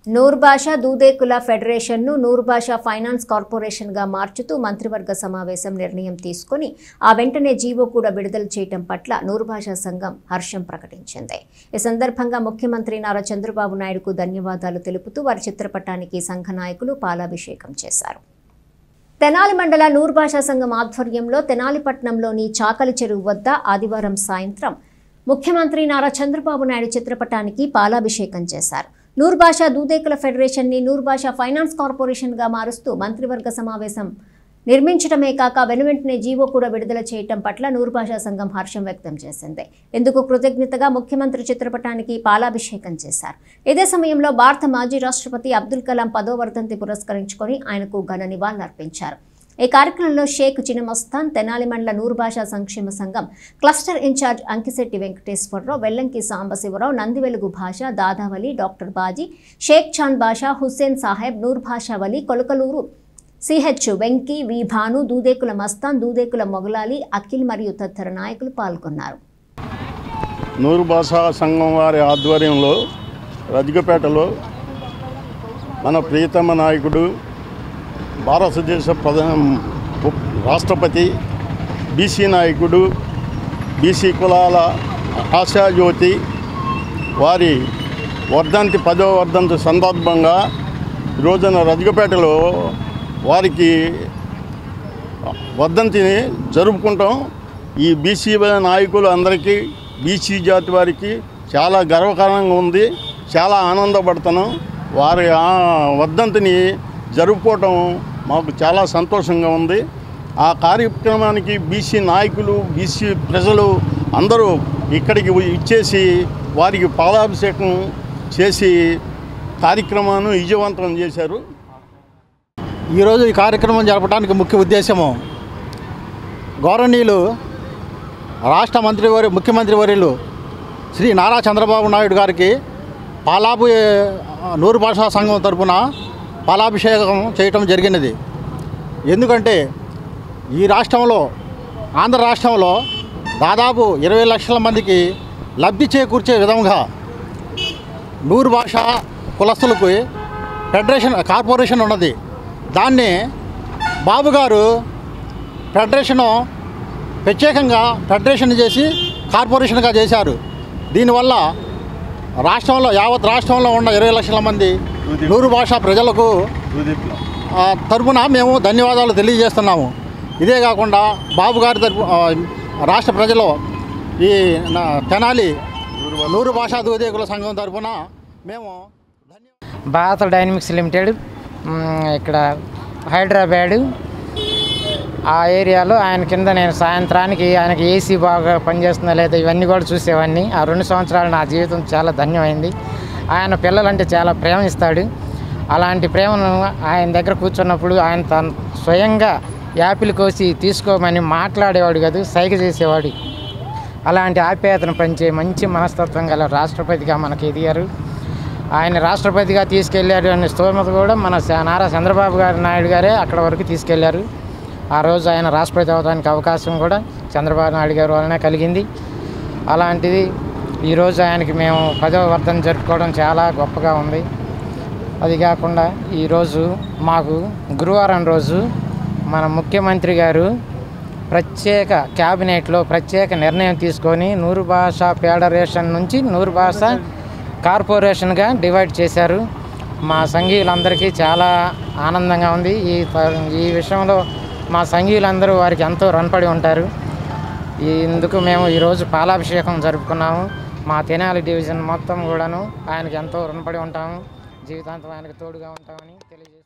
నూర్ భాషా దూదేకుల ఫెడరేషన్ను నూర్ భాషా ఫైనాన్స్ కార్పొరేషన్గా మార్చుతూ మంత్రివర్గ సమావేశం నిర్ణయం తీసుకుని ఆ వెంటనే జీవో కూడా విడుదల చేయడం పట్ల నూర్ భాషా సంఘం హర్షం ప్రకటించింది. ఈ సందర్భంగా ముఖ్యమంత్రి నారా చంద్రబాబు నాయుడుకు ధన్యవాదాలు తెలుపుతూ వారి చిత్రపటానికి సంఘ నాయకులు పాలాభిషేకం చేశారు. తెనాలి మండల నూర్ భాషా సంఘం ఆధ్వర్యంలో తెనాలిపట్నంలోని చాకలి చెరువు వద్ద ఆదివారం సాయంత్రం ముఖ్యమంత్రి నారా చంద్రబాబు నాయుడు చిత్రపటానికి పాలాభిషేకం చేశారు. నూర్ భాషా దూదేకుల ఫెడరేషన్ని నూర్ భాషా ఫైనాన్స్ కార్పొరేషన్గా మారుస్తూ మంత్రివర్గ సమావేశం నిర్మించడమే కాక వెనువెంటనే జీవో కూడా విడుదల చేయడం పట్ల నూర్ భాషా సంఘం హర్షం వ్యక్తం చేసింది. ఇందుకు కృతజ్ఞతగా ముఖ్యమంత్రి చిత్రపటానికి పాలాభిషేకం చేశారు. ఇదే సమయంలో భారత మాజీ రాష్ట్రపతి అబ్దుల్ కలాం 10వ వర్ధంతి పురస్కరించుకొని ఆయనకు ఘన నివాళులర్పించారు. ఈ కార్యక్రమంలో షేక్ చినమస్తాన్, తెనాలి మండల నూర్ భాషా సంక్షేమ సంఘం క్లస్టర్ ఇన్ఛార్జ్ అంకిశెట్టి వెంకటేశ్వరరావు, వెల్లంకి సాంబశివరావు, నందివెలుగు భాష, దాదావలి, డాక్టర్ బాజీ, షేక్ చాంద్ బాషా, హుస్సేన్ సాహెబ్, నూర్ భాషా వలి, కొలకలూరు సిహెచ్ వెంకీ, వి భాను, దూదేకుల మస్తాన్, దూదేకుల మొగలాలి, అఖిల్ మరియు తదితర నాయకులు పాల్గొన్నారు. నూర్ భాషా సంఘం వారి ఆధ్వర్యంలో రజగపేటలో మన ప్రియతమ నాయకుడు భారతదేశ రాష్ట్రపతి, బీసీ నాయకుడు, బీసీ కులాల ఆశాజ్యోతి వారి వర్ధంతి 10వ వర్ధంతి సందర్భంగా ఈరోజున రజగపేటలో వారికి వర్ధంతిని జరుపుకుంటాం. ఈ బీసీ నాయకులు అందరికీ, బీసీ జాతి వారికి చాలా గర్వకారణంగా ఉంది. చాలా ఆనందపడుతున్నాం. వారి వర్ధంతిని జరుపుకోవటం మాకు చాలా సంతోషంగా ఉంది. ఆ కార్యక్రమానికి బీసీ నాయకులు, బీసీ ప్రజలు అందరూ ఇక్కడికి ఇచ్చేసి వారికి పాలాభిషేకం చేసి కార్యక్రమాన్ని విజయవంతం చేశారు. ఈరోజు ఈ కార్యక్రమం జరపడానికి ముఖ్య ఉద్దేశము గౌరవనీయులు ముఖ్యమంత్రి వర్యులు శ్రీ నారా చంద్రబాబు నాయుడు గారికి నూర్ భాషా సంఘం తరపున పాలాభిషేకం చేయటం జరిగినది. ఎందుకంటే ఈ రాష్ట్రంలో, ఆంధ్ర రాష్ట్రంలో దాదాపు 20 లక్షల మందికి లబ్ధి చేకూర్చే విధంగా నూర్ భాషా కులస్తులకు కార్పొరేషన్ ఉన్నది. దాన్ని బాబు గారు ప్రత్యేకంగా ఫెడరేషన్ చేసి కార్పొరేషన్గా చేశారు. దీనివల్ల యావత్ రాష్ట్రంలో ఉన్న 20 లక్షల మంది నూరు భాషా ప్రజలకు తరపున మేము ధన్యవాదాలు తెలియజేస్తున్నాము. ఇదే కాకుండా బాబు గారి రాష్ట్ర ప్రజలు ఈ తెనాలి నూరు భాషా దూదేకుల సంఘం తరపున మేము భారత డైనమిక్స్ లిమిటెడ్ ఇక్కడ హైదరాబాదు ఆ ఏరియాలో ఆయన కింద నేను సాయంత్రానికి ఆయనకి ఏసీ బాగా పనిచేస్తుందా లేదా ఇవన్నీ కూడా చూసేవాడిని. ఆ 2 సంవత్సరాలు నా జీవితం చాలా ధన్యమైంది. ఆయన పిల్లలంటే చాలా ప్రేమిస్తాడు. అలాంటి ప్రేమను ఆయన దగ్గర కూర్చున్నప్పుడు ఆయన తను స్వయంగా యాపిల్ కోసి తీసుకోమని మాట్లాడేవాడు కాదు, సైగ చేసేవాడు. అలాంటి ఆప్యాయతను పంచే మంచి మనస్తత్వం గల రాష్ట్రపతిగా మనకి ఎదిగారు. ఆయన రాష్ట్రపతిగా తీసుకెళ్లారు అనే స్తోమత కూడా మన నారా చంద్రబాబు నాయుడు గారే అక్కడ వరకు తీసుకెళ్లారు. ఆ రోజు ఆయన రాష్ట్రపతి అవడానికి అవకాశం కూడా చంద్రబాబు నాయుడు గారి వలనే కలిగింది. అలాంటిది ఈరోజు ఆయనకి మేము 10వ వర్ధంతి జరుపుకోవడం చాలా గొప్పగా ఉంది. అది కాకుండా ఈరోజు మాకు గురువారం రోజు మన ముఖ్యమంత్రి గారు క్యాబినెట్లో ప్రత్యేక నిర్ణయం తీసుకొని నూర్ భాషా ఫెడరేషన్ నుంచి నూర్ భాషా కార్పొరేషన్గా డివైడ్ చేశారు. మా సంఘీయులందరికీ చాలా ఆనందంగా ఉంది. ఈ విషయంలో మా సంఘీయులందరూ వారికి ఎంతో రుణపడి ఉంటారు. ఇందుకు మేము ఈరోజు పాలాభిషేకం జరుపుకున్నాము. మా తెనాలి డివిజన్ మొత్తం కూడాను ఆయనకి ఎంతో రుణపడి ఉంటాము. జీవితాంతం ఆయనకు తోడుగా ఉంటామని తెలియజేస్తాము.